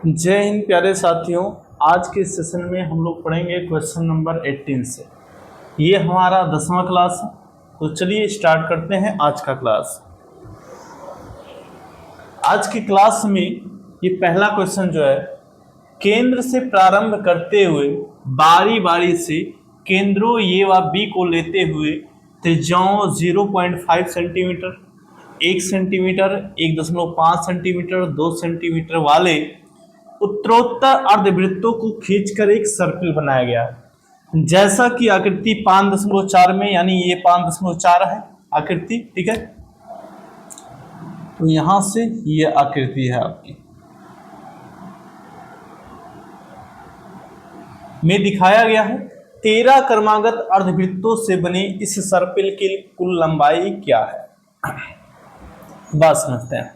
जय हिंद प्यारे साथियों। आज के सेशन में हम लोग पढ़ेंगे क्वेश्चन नंबर 18 से। ये हमारा 10वां क्लास है, तो चलिए स्टार्ट करते हैं आज का क्लास। आज की क्लास में ये पहला क्वेश्चन जो है, केंद्र से प्रारंभ करते हुए बारी बारी से केंद्रों ए व बी को लेते हुए त्रिज्याओं 0.5 सेंटीमीटर, 1 सेंटीमीटर, 1.5 सेंटीमीटर, 2 सेंटीमीटर वाले उत्तरोत्तर अर्धवृत्तों को खींचकर एक सर्कल बनाया गया है। जैसा कि आकृति 5.4 में, यानी ये 5.4 है आकृति, ठीक है। तो यहां से ये आकृति है आपकी में दिखाया गया है। 13 क्रमागत अर्धवृत्तों से बने इस सर्कल की कुल लंबाई क्या है, बात समझते हैं।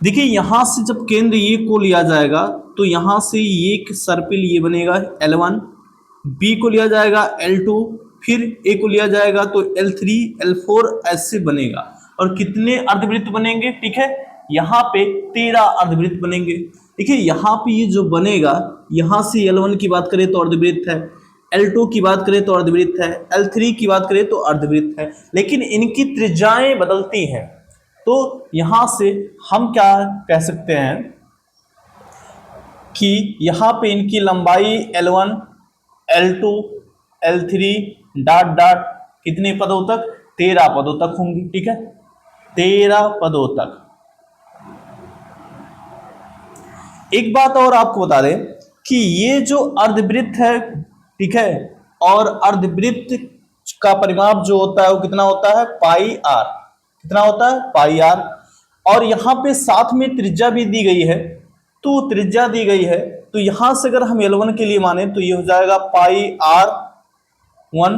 देखिए, यहां से जब केंद्र ए को लिया जाएगा तो यहां से एक सर्कल ये बनेगा L1, बी को लिया जाएगा L2, फिर ए को लिया जाएगा तो L3, L4 ऐसे बनेगा। और कितने अर्धवृत्त बनेंगे, ठीक है, यहाँ पे 13 अर्धवृत्त बनेंगे। देखिए, यहाँ पे ये जो बनेगा, यहाँ से L1 की बात करें तो अर्धवृत्त है, L2 की बात करें तो अर्धवृत्त है, L3 की बात करें तो अर्धवृत्त है, लेकिन इनकी त्रिज्याएं बदलती हैं। तो यहां से हम क्या कह सकते हैं कि यहां पे इनकी लंबाई L1, L2, L3 dot dot कितने पदों तक, 13 पदों तक होंगी, ठीक है, 13 पदों तक। एक बात और आपको बता दें कि ये जो अर्धवृत्त है, ठीक है, और अर्धवृत्त का परिमाप जो होता है वो कितना होता है, पाई आर। कितना होता है, पाई आर। और यहां पे साथ में त्रिज्या भी दी गई है, तो त्रिज्या दी गई है, तो यहां से अगर हम L1 के लिए माने तो ये हो जाएगा पाई R1,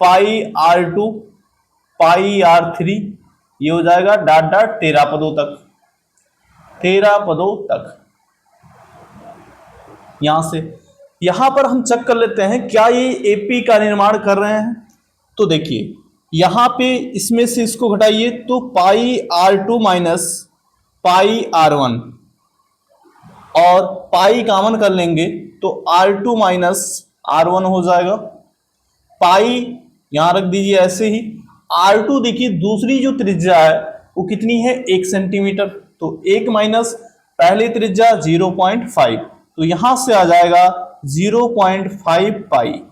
पाई R2, पाई R3, ये हो जाएगा डॉट डॉट 13 पदों तक, 13 पदों तक। यहां से यहां पर हम चेक कर लेते हैं क्या ये AP का निर्माण कर रहे हैं। तो देखिए, यहां पे इसमें से इसको घटाइए तो पाई R2 माइनस पाई R1, और पाई कॉमन कर लेंगे तो R2 माइनस R1 हो जाएगा। पाई यहां रख दीजिए ऐसे ही। R2 देखिए, दूसरी जो त्रिज्या है वो कितनी है, 1 सेंटीमीटर, तो 1 माइनस पहली त्रिज्या 0.5, तो यहां से आ जाएगा 0.5 पाई।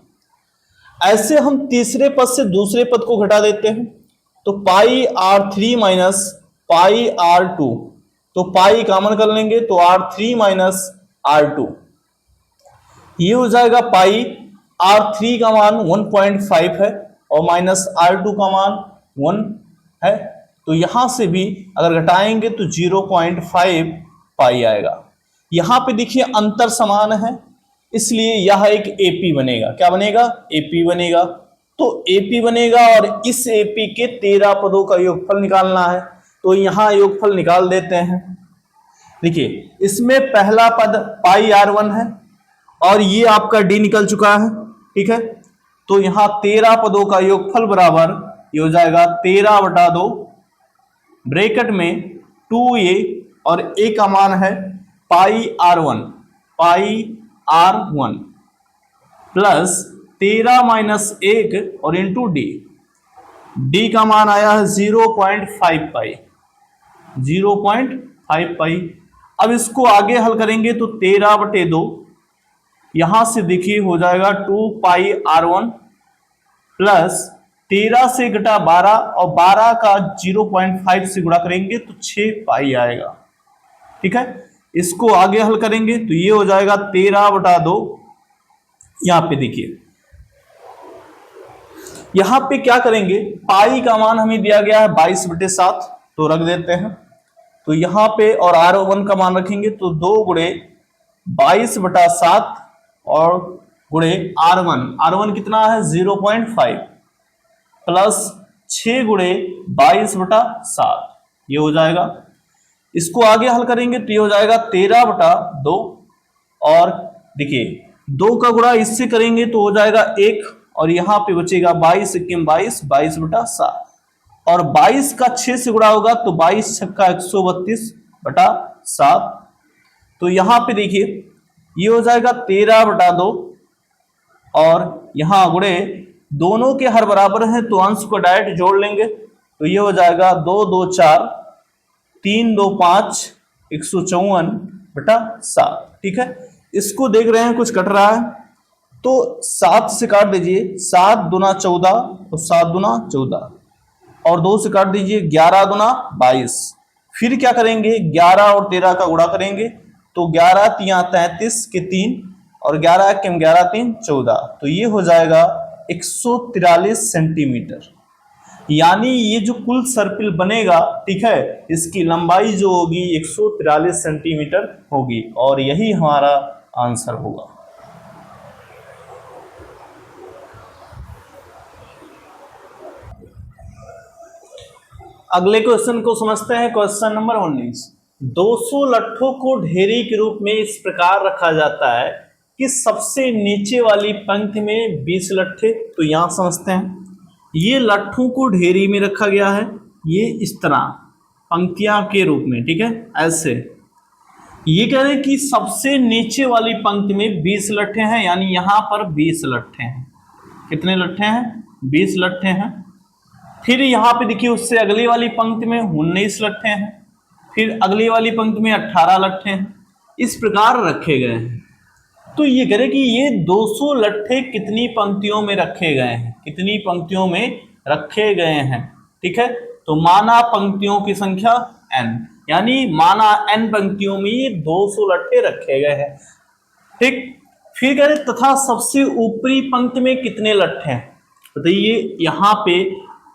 ऐसे हम तीसरे पद से दूसरे पद को घटा देते हैं, तो पाई R3 माइनस पाई R2, तो पाई कॉमन कर लेंगे तो R3 माइनस R2, ये हो जाएगा पाई। R3 का मान 1.5 है और माइनस R2 का मान 1 है, तो यहां से भी अगर घटाएंगे तो 0.5 पाई आएगा। यहां पे देखिए अंतर समान है, इसलिए यह एक AP बनेगा। क्या बनेगा, AP बनेगा। तो AP बनेगा और इस AP के 13 पदों का योगफल निकालना है, तो यहां योगफल निकाल देते हैं। देखिए, इसमें पहला पद पाई R1 है और ये आपका D निकल चुका है, ठीक है। तो यहां 13 पदों का योगफल बराबर ये हो जाएगा 13/2, ब्रैकेट में 2A और A का मान है पाई R1, पाई R1 प्लस 13 माइनस 1 और इंटू D का मान आया है 0.5 पाई, 0.5 पाई। अब इसको आगे हल करेंगे तो 13/2, यहां से देखिए हो जाएगा 2 पाई R1 प्लस 13 से घटा 12 और 12 का 0.5 से गुणा करेंगे तो 6 पाई आएगा, ठीक है। इसको आगे हल करेंगे तो ये हो जाएगा 13/2। यहां पे देखिए, यहां पे क्या करेंगे, पाई का मान हमें दिया गया है 22/7, तो रख देते हैं। तो यहां पे और R1 का मान रखेंगे तो 2 गुणे 22/7 और गुणे R1 कितना है 0.5 प्लस 6 गुणे 22/7, ये हो जाएगा। इसको आगे हल करेंगे तो ये हो जाएगा 13/2, और देखिए 2 का गुणा इससे करेंगे तो हो जाएगा 1, और यहां पे बचेगा 22 × 22, 22/7, और 22 का 6 से गुणा होगा तो 22 × 6 = 132/7, तो यहाँ पे देखिए ये हो जाएगा 13/2 और यहाँ गुणे दोनों के हर बराबर हैं तो अंश को डायरेक्ट जोड़ लेंगे तो ये हो जाएगा 2 2 4 3 2 5 154/7। ठीक है, इसको देख रहे हैं कुछ कट रहा है तो 7 से काट दीजिए, 7 दूना 14 तो 7 दूना 14 और 2 से काट दीजिए 11 दूना 22। फिर क्या करेंगे 11 और 13 का गुणा करेंगे तो 11 तिया 33 के 3 और 11 के 11 3 14 तो ये हो जाएगा 143 सेंटीमीटर। यानी ये जो कुल सर्पिल बनेगा, ठीक है, इसकी लंबाई जो होगी 143 सेंटीमीटर होगी और यही हमारा आंसर होगा। अगले क्वेश्चन को समझते हैं। Question number 19। 200 लट्ठों को ढेरी के रूप में इस प्रकार रखा जाता है कि सबसे नीचे वाली पंक्ति में 20 लट्ठे। तो यहां समझते हैं, ये लट्ठों को ढेरी में रखा गया है, ये इस तरह पंक्तियां के रूप में, ठीक है, ऐसे। ये कह रहे हैं कि सबसे नीचे वाली पंक्ति में 20 लट्ठे हैं, यानी यहां पर 20 लट्ठे हैं। कितने लट्ठे हैं? 20 लट्ठे हैं। फिर यहाँ पे देखिए उससे अगली वाली पंक्ति में 19 लट्ठे हैं, फिर अगली वाली पंक्ति में 18 लट्ठे हैं, इस प्रकार रखे गए हैं। तो ये कह रहे कि ये 200 लट्ठे कितनी पंक्तियों में रखे गए हैं, कितनी पंक्तियों में रखे गए हैं, ठीक है। तो माना पंक्तियों की संख्या n, यानी माना n पंक्तियों में ये 200 लट्ठे रखे गए हैं, ठीक। फिर कह रहे तथा सबसे ऊपरी पंक्ति में कितने लट्ठे हैं। बताइए यहाँ पे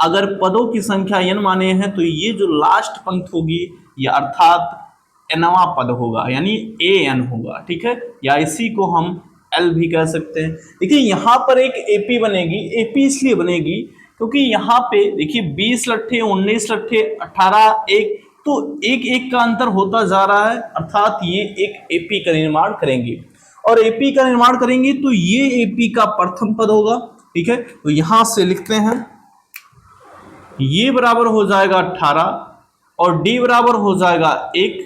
अगर पदों की संख्या n माने हैं तो ये जो लास्ट पंक्ति होगी ये अर्थात nवां पद होगा, यानी an होगा, ठीक है, या इसी को हम l भी कह सकते हैं। देखिए यहाँ पर एक AP बनेगी। AP इसलिए बनेगी क्योंकि यहाँ पे देखिए 20 लट्ठे, 19 लट्ठे, 18, 1, तो एक एक का अंतर होता जा रहा है, अर्थात ये एक AP का निर्माण करेंगे और AP का निर्माण करेंगे तो ये AP का प्रथम पद होगा, ठीक है। तो यहां से लिखते हैं ये बराबर हो जाएगा 18 और D बराबर हो जाएगा 1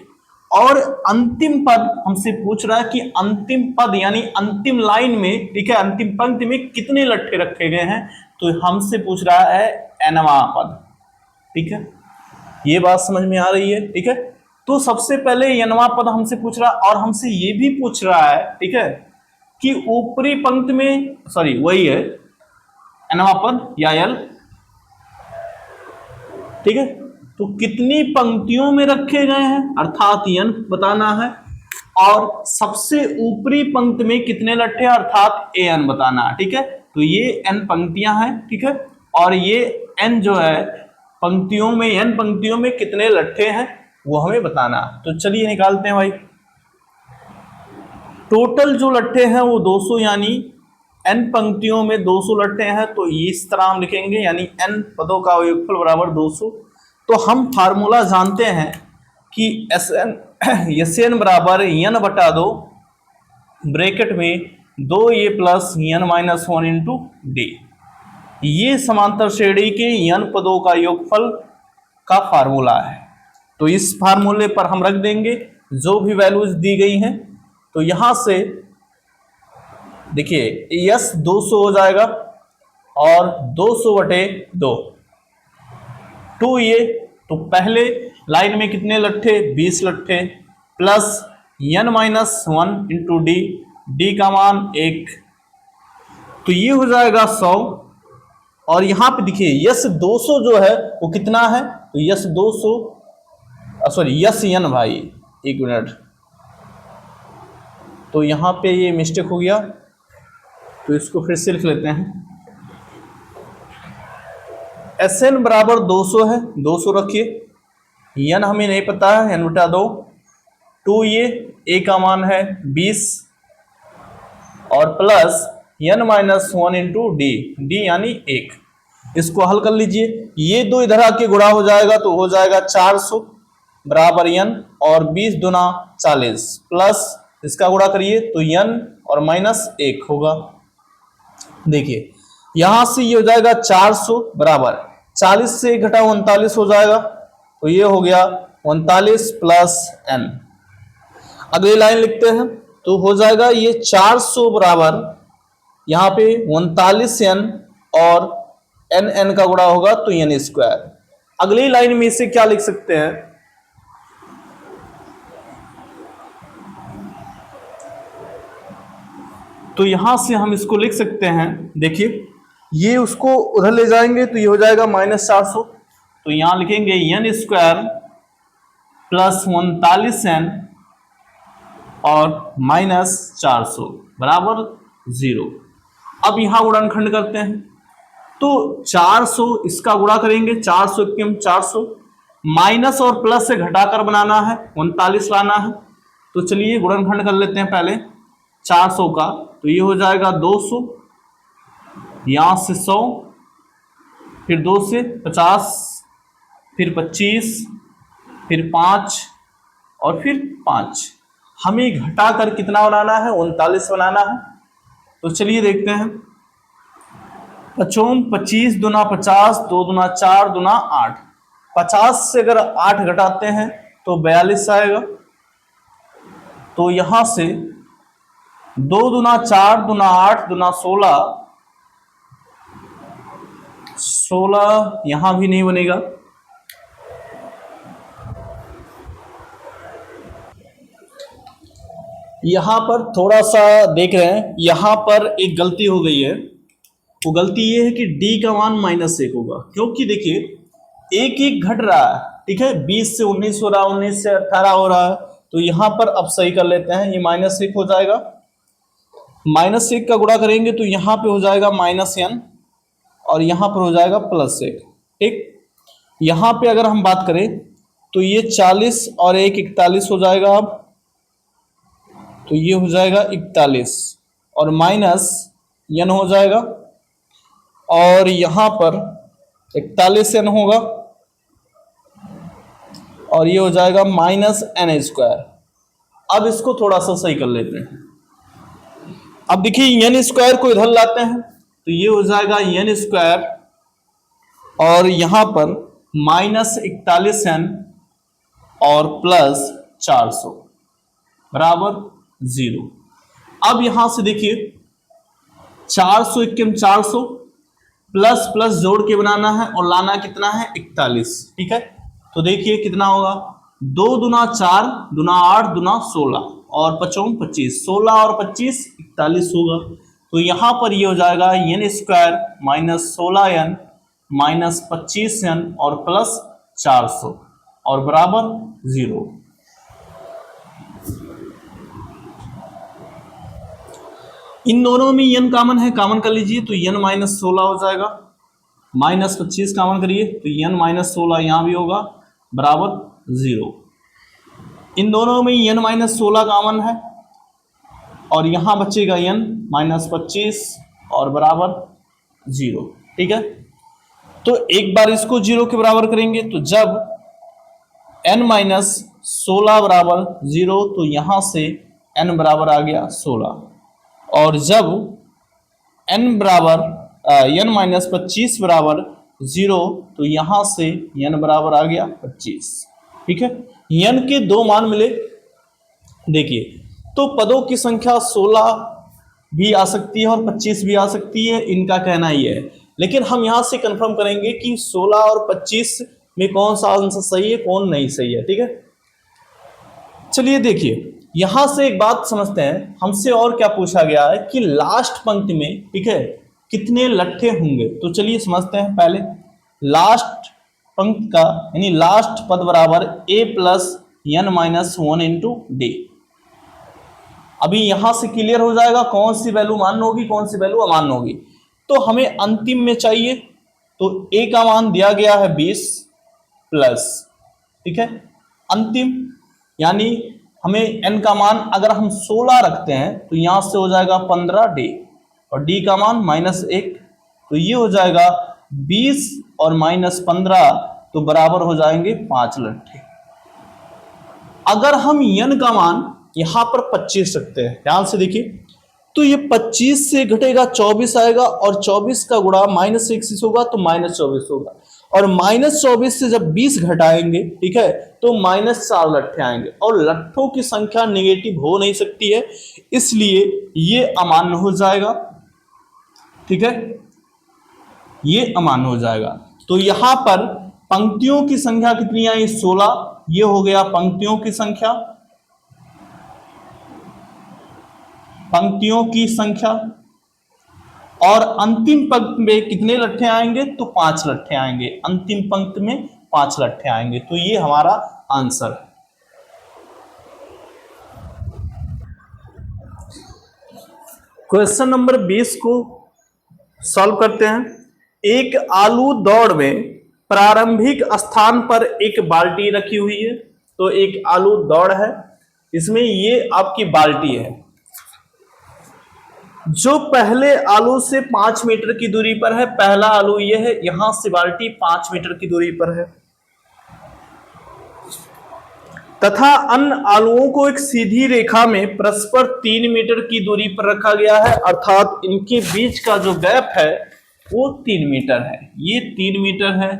और अंतिम पद हमसे पूछ रहा है कि अंतिम पद यानी अंतिम लाइन में, ठीक है, अंतिम पंक्ति में कितने लट्ठे रखे गए हैं। तो हमसे पूछ रहा है nवां पद, ठीक है, ये बात समझ में आ रही है, ठीक है। तो सबसे पहले nवां पद हमसे पूछ रहा है और हमसे ये भी पूछ रहा है, ठीक है, कि ऊपरी पंक्ति में, सॉरी वही है nवां पद या l, ठीक है, तो कितनी पंक्तियों में रखे गए हैं अर्थात n बताना है और सबसे ऊपरी पंक्ति में कितने लट्ठे अर्थात an बताना है, ठीक है। तो ये n पंक्तियां हैं, ठीक है, और ये n जो है पंक्तियों में, n पंक्तियों में कितने लट्ठे हैं वो हमें बताना। तो चलिए निकालते हैं भाई। टोटल जो लट्ठे हैं वो 200, यानी n पंक्तियों में 200 लट्ठे हैं तो इस तरह हम लिखेंगे, यानी n पदों का योगफल बराबर 200। तो हम फार्मूला जानते हैं कि Sn बराबर n/2 ब्रैकेट में 2a plus n-1 into d, ये समांतर श्रेणी के n पदों का योगफल का फार्मूला है। तो इस फार्मूले पर हम रख देंगे जो भी वैल्यूज दी गई हैं। तो यहां से देखिए यस 200 हो जाएगा और 200/2 2 ये, तो पहले लाइन में कितने लट्ठे 20 लट्ठे plus n-1 into d, d का मान 1, तो ये हो जाएगा 100। और यहाँ पे देखिए यस 200 जो है वो कितना है, तो यस 200, सॉरी यस n भाई, एक मिनट, तो यहाँ पे ये मिस्टेक हो गया तो इसको फिर से लिख लेते हैं। Sn बराबर 200 है, 200 रखिए, n हमें नहीं पता है, n/2, 2 ये a का मान है 20 और plus n-1 into d, D यानी 1। इसको हल कर लीजिए, ये दो इधर आके गुणा हो जाएगा तो हो जाएगा 400 बराबर n और 20 दूना 40 प्लस इसका गुणा करिए तो n और -1 होगा। देखिए यहां से ये हो जाएगा 400 बराबर 40 से घटा 39 हो जाएगा, तो ये हो गया 39 प्लस n। अगली लाइन लिखते हैं तो हो जाएगा ये 400 बराबर यहाँ पे 39n और n का गुणा होगा तो n स्क्वायर। अगली लाइन में इसे क्या लिख सकते हैं, तो यहां से हम इसको लिख सकते हैं, देखिए ये उसको उधर ले जाएंगे तो ये हो जाएगा -400, तो यहां लिखेंगे n स्क्वायर प्लस 39n और -400 बराबर 0। अब यहां गुणनखंड करते हैं तो 400 इसका गुणा करेंगे, 400 क्यों 400, माइनस और प्लस से घटाकर बनाना है, 39 लाना है। तो चलिए गुणनखंड कर लेते हैं पहले 400 का, तो ये हो जाएगा 200, यहां से 100, फिर 2 से 50, फिर 25, फिर 5 और फिर 5। हमें घटाकर कितना बनाना है, 39 बनाना है। तो चलिए देखते हैं, 25 दूना 50, 2 दूना 4, दूना 8, 50 से अगर 8 घटाते हैं तो 42 आएगा। तो यहां से 2 दूना 4, दूना 8, दूना 16, 16 यहां भी नहीं बनेगा। यहां पर थोड़ा सा देख रहे हैं, यहां पर एक गलती हो गई है। वो गलती ये है कि d का मान -1 होगा, क्योंकि देखिए एक एक घट रहा है, ठीक है, 20 से 19 हो रहा है, 19 से 18 हो रहा है। तो यहां पर अब सही कर लेते हैं, ये -1 हो जाएगा, -1 का गुणा करेंगे तो यहां पे हो जाएगा -n और यहां पर हो जाएगा +1, ठीक। यहां पे अगर हम बात करें तो ये 40 और 1 41 हो जाएगा। अब तो ये हो जाएगा 41 और -n हो जाएगा और यहां पर 41n होगा और ये हो जाएगा -n स्क्वायर। अब इसको थोड़ा सा सही कर लेते हैं। अब देखिए n स्क्वायर को इधर लाते हैं तो ये हो जाएगा n स्क्वायर और यहां पर -41n और +400 बराबर 0। अब यहां से देखिए 400 × 400 प्लस प्लस जोड़ के बनाना है और लाना कितना है 41, ठीक है। तो देखिए कितना होगा, 2 दूना 4, दूना 8, दूना 16 और 5 25, 16 और 25 41 होगा। तो यहां पर ये हो जाएगा n स्क्वायर -16n -25n और +400 और बराबर 0। इन दोनों में n कॉमन है, कॉमन कर लीजिए तो n -16 हो जाएगा, -25 कॉमन करिए तो n -16 यहाँ भी होगा बराबर 0। इन दोनों में n -16 कॉमन है और यहाँ बचेगा n -25 और बराबर 0, ठीक है। तो एक बार इसको 0 के बराबर करेंगे तो जब n -16 बराबर 0 तो यहाँ से n बराबर आ गया 16 और जब n -25 बराबर 0 तो यहां से n बराबर आ गया 25, ठीक है। n के 2 मान मिले, देखिए तो पदों की संख्या 16 भी आ सकती है और 25 भी आ सकती है, इनका कहना ये है। लेकिन हम यहां से कंफर्म करेंगे कि 16 और 25 में कौन सा आंसर सही है कौन नहीं सही है, ठीक है। चलिए देखिए यहां से एक बात समझते हैं, हमसे और क्या पूछा गया है कि लास्ट पंक्ति में, ठीक है, कितने लट्ठे होंगे। तो चलिए समझते हैं पहले, लास्ट पंक्ति का यानी लास्ट पद बराबर a + n - 1 × d। अभी यहां से क्लियर हो जाएगा कौन सी वैल्यू मान्य होगी कौन सी वैल्यू अमान्य होगी। तो हमें अंतिम में चाहिए, तो a का मान दिया गया है 20 प्लस, ठीक है, अंतिम यानी हमें n का मान अगर हम 16 रखते हैं तो यहां से हो जाएगा 15d और d का मान -1, तो ये हो जाएगा 20 और -15 तो बराबर हो जाएंगे 5 लट्ठे। अगर हम n का मान यहां पर 25 रखते हैं, ध्यान से देखिए, तो ये 25 से घटेगा 24 आएगा और 24 का गुणा -1 से होगा तो -24 होगा और -24 से जब 20 घटाएंगे, ठीक है, तो -4 लट्ठे आएंगे और लट्ठों की संख्या निगेटिव हो नहीं सकती है, इसलिए ये अमान्य हो जाएगा। ठीक है, ये अमान्य हो जाएगा। तो यहां पर पंक्तियों की संख्या कितनी आई? 16। ये हो गया पंक्तियों की संख्या, पंक्तियों की संख्या। और अंतिम पंक्ति में कितने लट्ठे आएंगे? तो 5 लट्ठे आएंगे। अंतिम पंक्ति में 5 लट्ठे आएंगे। तो ये हमारा आंसर है। क्वेश्चन नंबर 20 को सॉल्व करते हैं। एक आलू दौड़ में प्रारंभिक स्थान पर एक बाल्टी रखी हुई है। तो एक आलू दौड़ है, इसमें ये आपकी बाल्टी है। जो पहले आलू से 5 मीटर की दूरी पर है, पहला आलू ये है, यहां से बाल्टी 5 मीटर की दूरी पर है, तथा अन्य आलुओं को एक सीधी रेखा में परस्पर 3 मीटर की दूरी पर रखा गया है, अर्थात इनके बीच का जो गैप है वो 3 मीटर है। ये 3 मीटर है,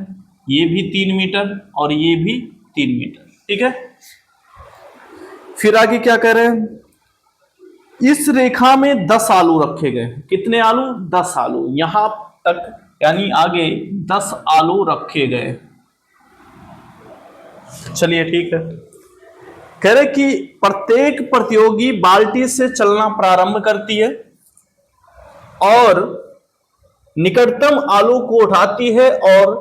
ये भी 3 मीटर और ये भी 3 मीटर। ठीक है, फिर आगे क्या कह रहे हैं? इस रेखा में 10 आलू रखे गए। कितने आलू? 10 आलू। यहां तक यानी आगे 10 आलू रखे गए। चलिए ठीक है। कह रहे कि प्रत्येक प्रतियोगी बाल्टी से चलना प्रारंभ करती है और निकटतम आलू को उठाती है और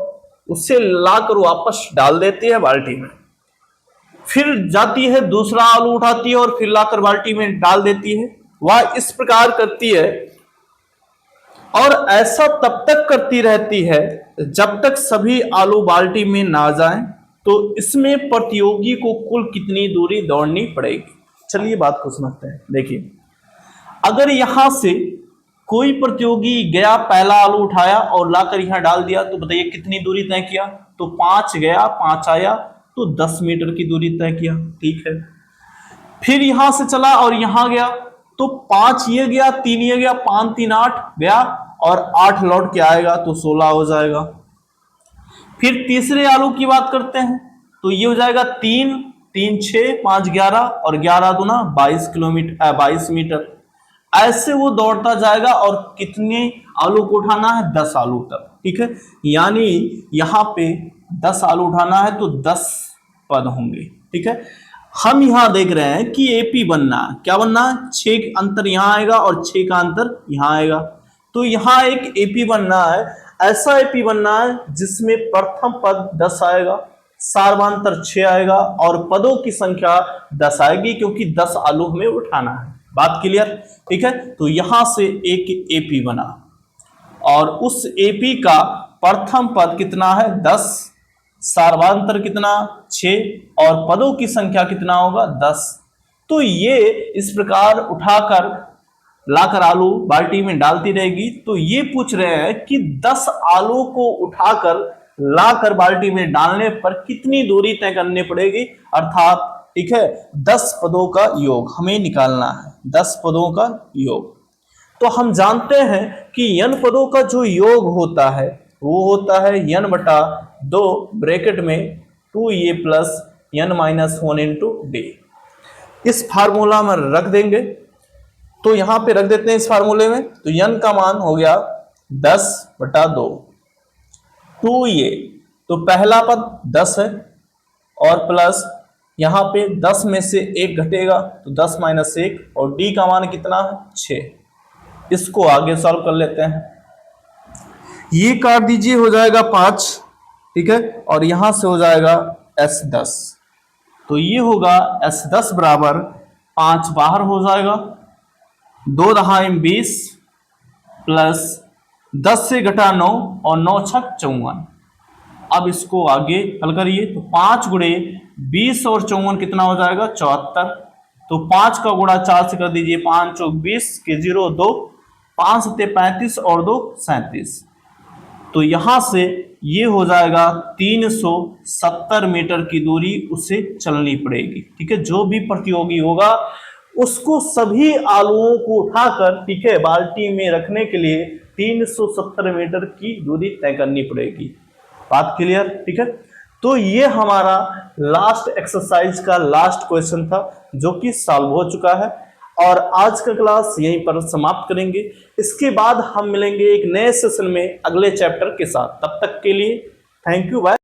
उसे लाकर वापस डाल देती है बाल्टी में। फिर जाती है, दूसरा आलू उठाती है और फिर लाकर बाल्टी में डाल देती है। वह इस प्रकार करती है और ऐसा तब तक करती रहती है जब तक सभी आलू बाल्टी में ना जाएं। तो इसमें प्रतियोगी को कुल कितनी दूरी दौड़नी पड़ेगी? चलिए बात को समझते हैं। देखिए, अगर यहां से कोई प्रतियोगी गया, पहला आलू उठाया और लाकर यहां डाल दिया, तो बताइए कितनी दूरी तय किया? तो 5 गया, 5 आया, तो 10 मीटर की दूरी तय किया। ठीक है, फिर यहां से चला और यहां गया, तो 5 ये गया, 3 ये गया, 5 3 8 गया और 8 लौट के आएगा, तो 16 हो जाएगा। फिर तीसरे आलू की बात करते हैं, तो ये हो जाएगा 3 3 6 5 11 और 11 दूना 22 किलोमीटर 22 मीटर। ऐसे वो दौड़ता जाएगा और कितने आलू को उठाना है? 10 आलू तक। ठीक है, यानी यहां पे 10 आलू उठाना है तो 10 पद होंगे। ठीक है, हम यहां देख रहे हैं कि एपी बनना है। क्या बनना है? 6 अंतर यहां आएगा और 6 का अंतर यहां आएगा। तो यहां एक एपी बनना है। ऐसा एपी बनना है जिसमें प्रथम पद 10 आएगा, सार्वांतर 6 आएगा और पदों की संख्या 10 आएगी, क्योंकि 10 आलू हमें उठाना है। बात क्लियर? ठीक है, तो यहां से एक एपी बना और उस एपी का प्रथम पद कितना है? 10, सार्वांतर कितना? 6 और पदों की संख्या कितना होगा? 10। तो ये इस प्रकार उठाकर लाकर आलू बाल्टी में डालती रहेगी। तो ये पूछ रहे हैं कि 10 आलू को उठाकर लाकर बाल्टी में डालने पर कितनी दूरी तय करनी पड़ेगी, अर्थात ठीक है 10 पदों का योग हमें निकालना है। 10 पदों का योग, तो हम जानते हैं कि n पदों का जो योग होता है वो होता है n बटा 2 ब्रैकेट में 2a plus n minus 1 into D. इस फार्मूला में रख देंगे, तो यहां पे रख देते हैं इस फार्मूले में। तो n का मान हो गया 10 बटा 2 2a, तो पहला पद 10 है और प्लस यहां पे 10 में से 1 घटेगा तो 10 माइनस 1 और d का मान कितना है? 6। इसको आगे सॉल्व कर लेते हैं। ये काट दीजिए, हो जाएगा 5। ठीक है, और यहां से हो जाएगा S10। तो ये होगा S10 बराबर 5 बाहर हो जाएगा, 2 दहाई 20 प्लस 10 से घटा 9 और 9 छक 54। अब इसको आगे हल करिए, तो 5 गुणे 20 और 54 कितना हो जाएगा? 74। तो 5 का गुणा 4 से कर दीजिए, 5 चौक 20 के 0 2, 5 सत्ते 35 और 2 37। तो यहां से ये हो जाएगा 370 मीटर की दूरी उसे चलनी पड़ेगी। ठीक है, जो भी प्रतियोगी होगा उसको सभी आलुओं को उठाकर ठीक है बाल्टी में रखने के लिए 370 मीटर की दूरी तय करनी पड़ेगी। बात क्लियर? ठीक है, तो ये हमारा लास्ट एक्सरसाइज का लास्ट क्वेश्चन था जो कि सॉल्व हो चुका है। और आज का क्लास यहीं पर समाप्त करेंगे। इसके बाद हम मिलेंगे एक नए सेशन में अगले चैप्टर के साथ। तब तक के लिए थैंक यू, बाय।